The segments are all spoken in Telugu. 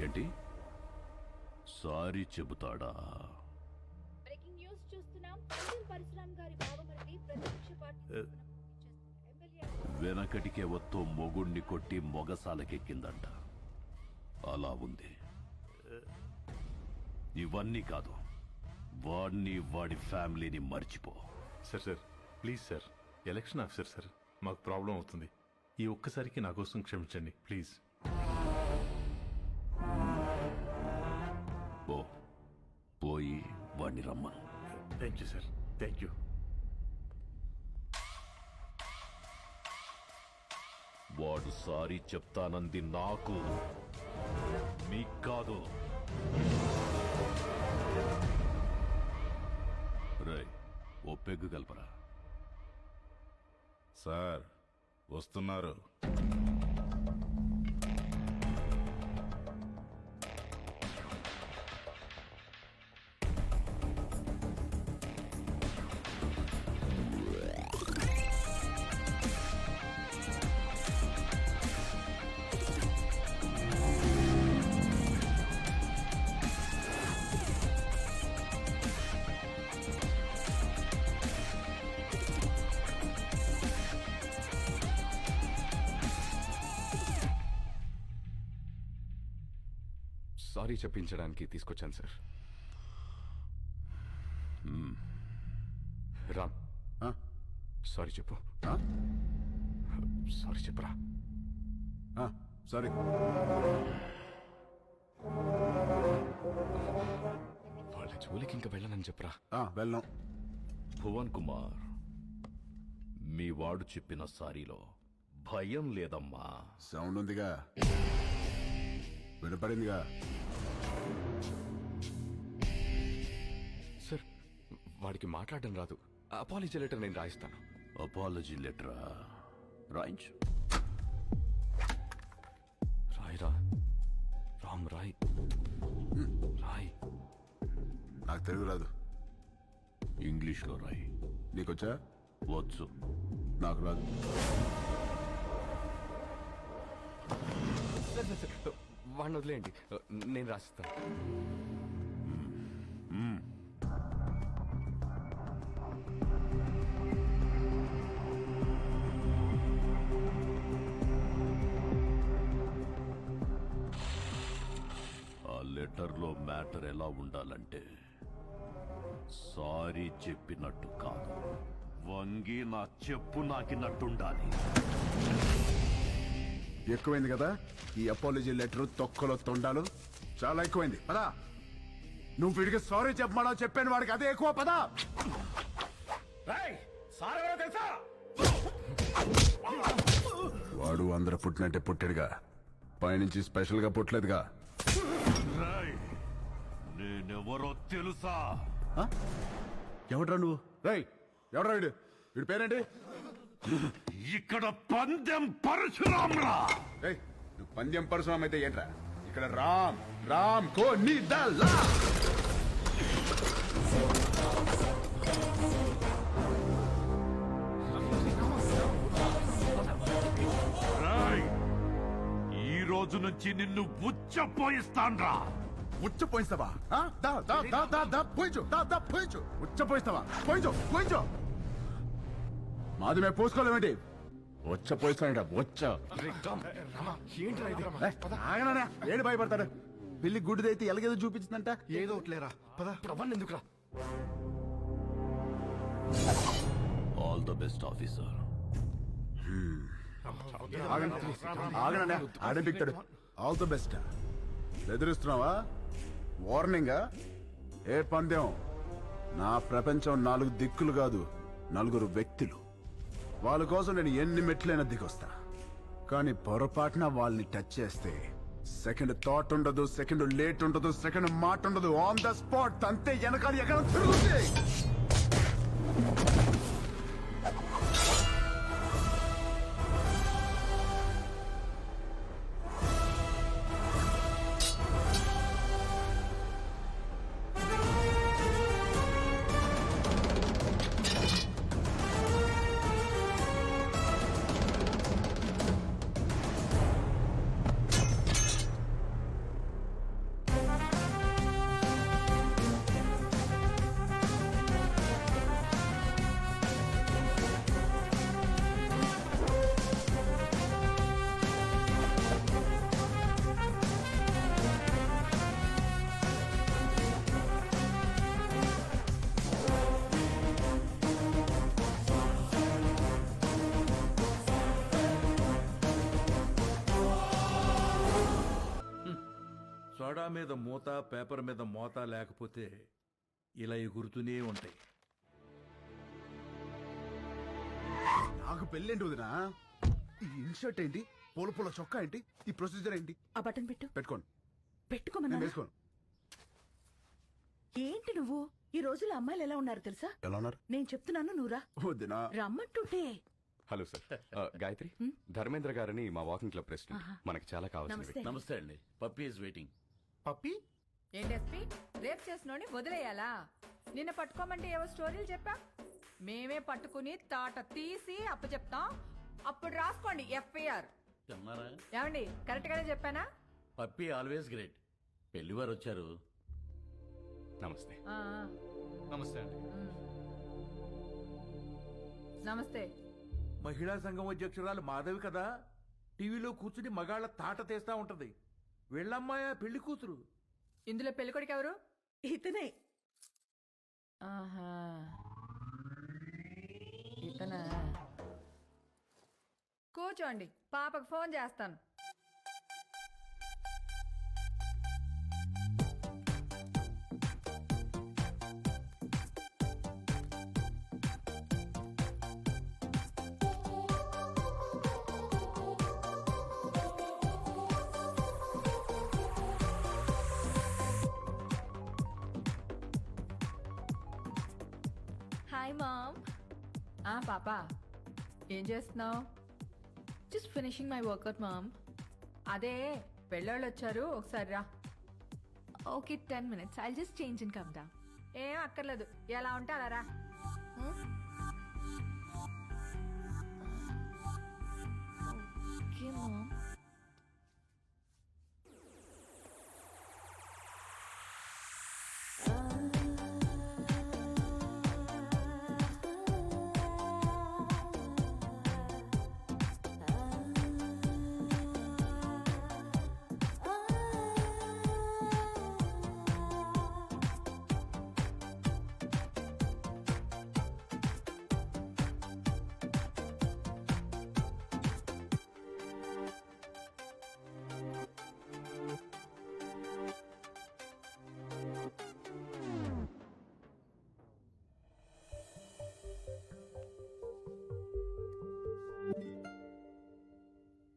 ఏంటి సారీ చెబుతాడా? బ్రేకింగ్ న్యూస్ చూస్తున్నాం. పరశురామ్ గారి బావమరిది ప్రతిపక్ష పార్టీ ఎమ్మెల్యే వెనకటికే వత్తో మొగుణ్ణి కొట్టి మొగసాలకెక్కిందంట. అలా ఉంది. ఇవన్నీ కాదు, వాడిని వాడి ఫ్యామిలీని మర్చిపో. Sir please sir, election officer sir, మాకు ప్రాబ్లం అవుతుంది. ఈ ఒక్కసారికి నా కోసం క్షమించండి ప్లీజ్. పోయి వాడిని రమ్మను. Thank you sir, thank you. వాడు సారీ చెప్తానంది నాకు, మీకు కాదు. రేయ్, ఓ పెగ్గు కలపరా. సార్ వస్తున్నారు. సారీ చెప్పించడానికి తీసుకొచ్చాను సార్. రామ్, సారీ చెప్పు. సారీ చెప్పురా. సారీ. వాళ్ళ జోలికి ఇంకా వెళ్ళనని చెప్పురా. వెళ్ళాం. భువన్ కుమార్, మీ వాడు చెప్పిన సారీలో భయం లేదమ్మా. సౌండ్ ఉందిగా, వినపడిందిగా. సార్, వాడికి మాట్లాడడం రాదు. అపాలజీ లెటర్ నేను రాయిస్తాను. అపాలజీ లెటరా? రాయించు. రాయిరా రామ్, రాయ్ రాయ్. నాకు తెలుగు రాదు. ఇంగ్లీష్లో రాయి. నీకొచ్చా? వచ్చు. నాకు రాదు. సార్, వాడిని వదిలేయండి, నేను రాసిస్తాను. ఆ లెటర్లో మ్యాటర్ ఎలా ఉండాలంటే, సారీ చెప్పినట్టు కాదు, వంగి నా చెప్పు నాకినట్టుండాలి. ఎక్కువైంది కదా ఈ అపాలజీ లెటర్, తొక్కలో తొండాలు. చాలా ఎక్కువైంది. పదా, నువ్వు వీడికి సారీ చెప్పమా చెప్పాను, వాడికి అదే ఎక్కువ. పదా. వాడు అందరూ పుట్టినట్టే పుట్టాడుగా, పైనుంచి స్పెషల్ గా పుట్టలేదుగా. నేనెవరో తెలుసా? ఎవడ్రా నువ్వు? రేయ్, ఎవడ్రా వీడు? వీడి పేరేంటి? ఇక్కడ పందెం పరశురామ్రా. రేయ్, నువ్వు పందెం పరశురామ్ అయితే ఏంట్రా? ఇక్కడ రామ్ రామ్ కో నీ దల్లా. ఈ రోజు నుంచి నిన్ను ఉచ్చపోయిస్తాన్రా. ఉచ్చపోయిస్తావా? పోయించు. ఉచ్చపోయిస్తావా? పోయించు. మాది మేము పోసుకోలేమేంటి? ఉచ్చపోయిస్తానంట. ఆగనా? ఏడు భయపడతాడు. పెళ్లి గుడిదైతే ఎలాగేదో చూపించిందంట. ఏదో ఒకట్లేరా, పదా. ఎందుకురా? All the best officer. ఆగనా? ఆడే పిక్తాడు. All the best. బెదిరిస్తున్నావా? వార్నింగా? ఏ పందెం? నా ప్రపంచం 4 దిక్కులు కాదు, 4 వ్యక్తులు. వాళ్ళ కోసం నేను ఎన్ని మెట్లైనా దిగొస్తా. కానీ పొరపాటున వాళ్ళని టచ్ చేస్తే సెకండ్ థాట్ ఉండదు, సెకండ్ లేట్ ఉండదు, సెకండ్ మాట ఉండదు. ఆన్ ద స్పాట్ అంతే. వెనకాల ఎక్కడ తిరుగుతుంది. సోడా మీద మూత పేపర్ మీద మోత లేకపోతే ఇలా ఎగురుతూనే ఉంటాయి. నాకు పెళ్ళేంటి వదినా? ఈ ఇన్షర్ట్ ఏంటి? పూల పూల చొక్కా ఏంటి? ఈ ప్రొసీజర్ ఏంటి? ఆ బటన్ పెట్టు. పెట్టుకోండి. నేను పెట్టుకోమన్నా. వేసుకోను. ఏంటి నువ్వు? ఈ రోజుల్లో అమ్మాయిలు ఎలా ఉన్నారు తెలుసా? ఎలా ఉన్నారు నేను చెప్తున్నాను నువ్వురా. వదినా? రమ్మంటుంటే. Hello sir. గాయత్రి, ధర్మేంద్ర గారని మా వాకింగ్ క్లబ్ ప్రెసిడెంట్. మనకి చాలా కావాల్సిన నమస్తే. నమస్తే అండి. Puppy is waiting. పప్పి? ఏంటి ఎస్పీ, రేప్ చేసినోని వదిలేయాలా? నిన్న పట్టుకోమంటే ఏవో స్టోరీలు చెప్పా. మేమే పట్టుకుని తాట తీసి అప్పచెప్తాం. అప్పుడు రాసుకోండి ఎఫ్ఐఆర్. తిన్నారా? ఏమండి, కరెక్ట్ గానే చెప్పానా? Puppy always great. పెళ్లివారు వచ్చారు. నమస్తే. ఆ, నమస్తే అండి. ఉమ్. నమస్తే. మహిళా సంఘం అధ్యక్షురాలు మాధవి కదా, టీవీలో కూర్చుని మగాళ్ళ తాట తీస్తా ఉంటది. వీళ్ళమ్మాయ పెళ్లి కూతురు. ఇందులో పెళ్ళికొడుకు ఎవరు? ఇతనే. ఆహా, ఇతనా? కూర్చోండి, పాపకు ఫోన్ చేస్తాను. Hi mom. పాపా, ఏం చేస్తున్నావు? Just finishing my workout mom. అదే పెళ్ళోళ్ళు వచ్చారు, ఒకసారి రా. Okay 10 minutes. I'll just change and come down. ఏం అక్కర్లేదు, ఎలా ఉంటే అలా రా. Okay mom.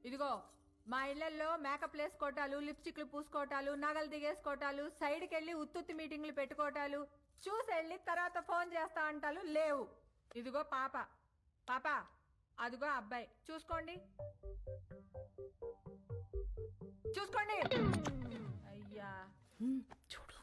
ఇదిగో, మా ఇళ్లలో మేకప్ వేసుకోవటాలు, లిప్స్టిక్లు పూసుకోవటాలు, నగలు దిగేసుకోవటాలు, సైడ్కి వెళ్ళి ఉత్తుత్తి మీటింగ్లు పెట్టుకోవటాలు, చూసి వెళ్ళి తర్వాత ఫోన్ చేస్తా అంటాలు లేవు. ఇదిగో పాప, పాప అదిగో అబ్బాయి, చూసుకోండి చూసుకోండి. అయ్యా, చూడు.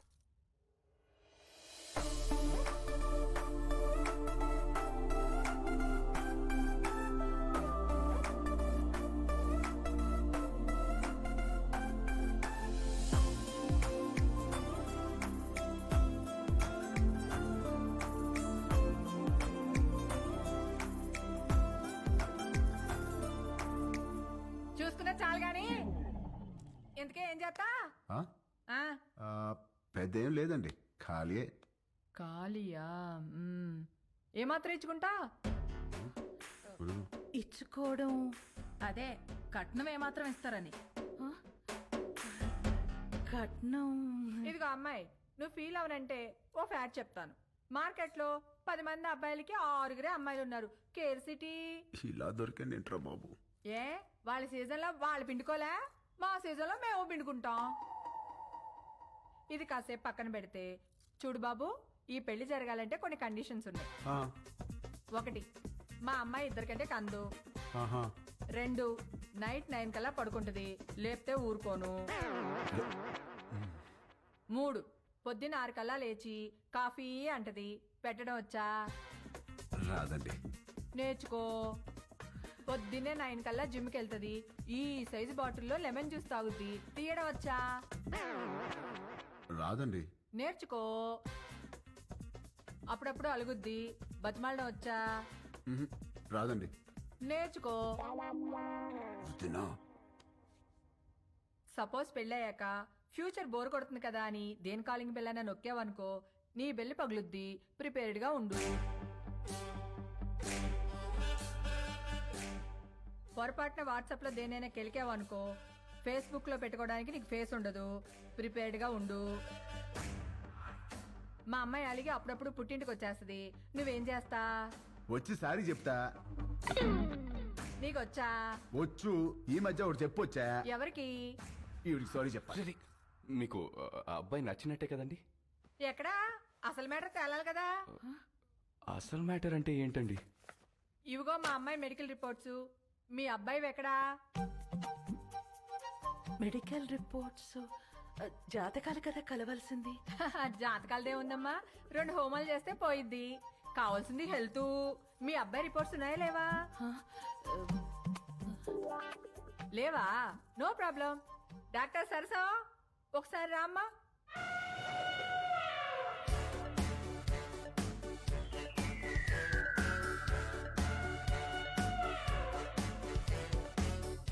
చూసుకున్నా చాలు గాని ఇంతకే ఏం చేస్తా? ఆ? ఆ, పెద్దేం లేదండి, ఖాళీయే. ఖాళీయా? ఏమాత్రం ఇచ్చుకుంటా? ఇచ్చుకోవడం. అదే కట్నం ఏమాత్రం ఇస్తారని. ఆ? కట్నం. ఇదిగో అమ్మాయి, నువ్వు ఫీల్ అవనంటే ఓ ఫ్యాక్ట్ చెప్తాను. మార్కెట్లో 10 మంది అబ్బాయిలకి 6 అమ్మాయిలు ఉన్నారు. Care city. ఇలా దొరికండి ఏంట్రా బాబు? ఏ, వాళ్ళ సీజన్లో వాళ్ళు పిండుకోలే, మా సీజన్లో మేము పిండుకుంటాం. ఇది కాసేపు పక్కన పెడితే, చూడు బాబు, ఈ పెళ్లి జరగాలంటే కొన్ని కండిషన్స్ ఉన్నాయి. ఆ, 1, మా అమ్మాయి 2 కంటే కందు. ఆహా. 2, నైట్ 9 కల్లా పడుకుంటుంది, లేపితే ఊరుకోను. 3, పొద్దున్న 6 కల్లా లేచి కాఫీ అంటది, పెట్టడం వచ్చా? రాదండి. నేర్చుకో. పొద్దున్నే 9 కల్లా జిమ్కి వెళ్తుంది, ఈ సైజు బాటిల్లో లెమన్ జ్యూస్ తాగుద్ది, తీయడం వచ్చా? రాదండి. నేర్చుకో. అప్పుడప్పుడు అలుగుద్ది, బతిమాలడం వచ్చా? మ్హూ. రాదండి. నేర్చుకో. వదినా? సపోజ్ పెళ్ళయ్యాక ఫ్యూచర్ బోర్ కొడుతుంది కదా అని దేని కాలింగ్ బెల్ అయినా నొక్కావనుకో, నీ బెల్లి పగులుద్ది, ప్రిపేర్డ్గా ఉండు. పొరపాటున వాట్సాప్లో దేనైనా కెలికావనుకో, ఫేస్బుక్ లో పెట్టుకోవడానికి నీకు ఫేస్ ఉండదు, ప్రిపేర్డ్ గా ఉండు. మా అమ్మాయి అలిగి అప్పుడప్పుడు పుట్టింటికి వచ్చేస్తది, నువ్వేం చేస్తా? వచ్చి సారీ చెప్తా. నీకొచ్చా? వచ్చు. ఈ మధ్య ఒకటి చెప్పొచ్చా? ఎవరికి? ఈవిడికి సారీ చెప్పాలి. మీకు ఆ అబ్బాయి నచ్చినట్టే కదండి? ఎక్కడా? అసలు మ్యాటర్ తేలాలి కదా. అసలు మ్యాటర్ అంటే ఏంటండి? ఇవిగో మా అమ్మాయి మెడికల్ రిపోర్ట్స్. మీ అబ్బాయి ఎక్కడా? మెడికల్ రిపోర్ట్స్ జాతకాలు కదా కలవాల్సింది. జాతకాలదే ఉందమ్మా, 2 హోమాలు చేస్తే పోయిద్ది. కావాల్సింది హెల్త్. మీ అబ్బాయి రిపోర్ట్స్ ఉన్నాయా లేవా? లేవా? No problem. డాక్టర్ సరసా ఒకసారి రామ్మా.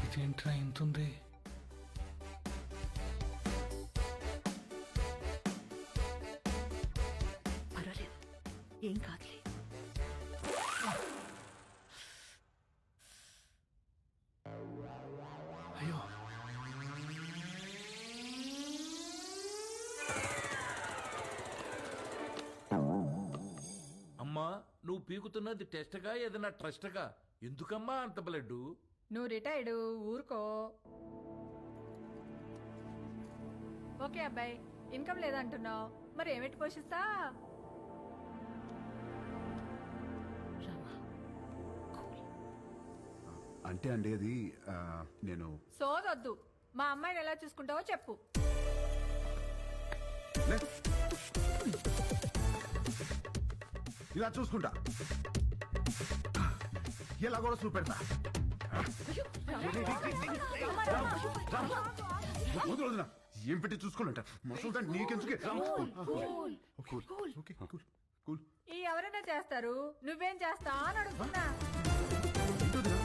ఇదేంట్రా ఇంతుంది? పర్వాలేదు, ఏం కాదులే. అయ్యో, అమ్మా నువ్వు పీకుతున్నది టెస్ట్గా ఏదైనా ట్రస్ట్గా? ఎందుకమ్మా అంత బ్లడ్? నువ్వు రిటైర్డ్, ఊరుకో. ఓకే అబ్బాయి, ఇన్కమ్ లేదంటున్నావు, మరి ఏమిటి పోషిస్తా? రామా, అంటే అండి అది నేను సోదొద్దు. మా అమ్మాయిని ఎలా చూసుకుంటావో చెప్పు. లే. ఇలా చూసుకుంటా, ఇలా కూడా చూపెడతా. వదిలు, వదిలు. ఏం పెట్టి చూసుకోవాలంట మసలు నీకెందుకే. Okay, cool. ఈ ఎవరైనా చేస్తారు, నువ్వేం చేస్తా అని అడుగుతున్నా. ఏంటో వదినా?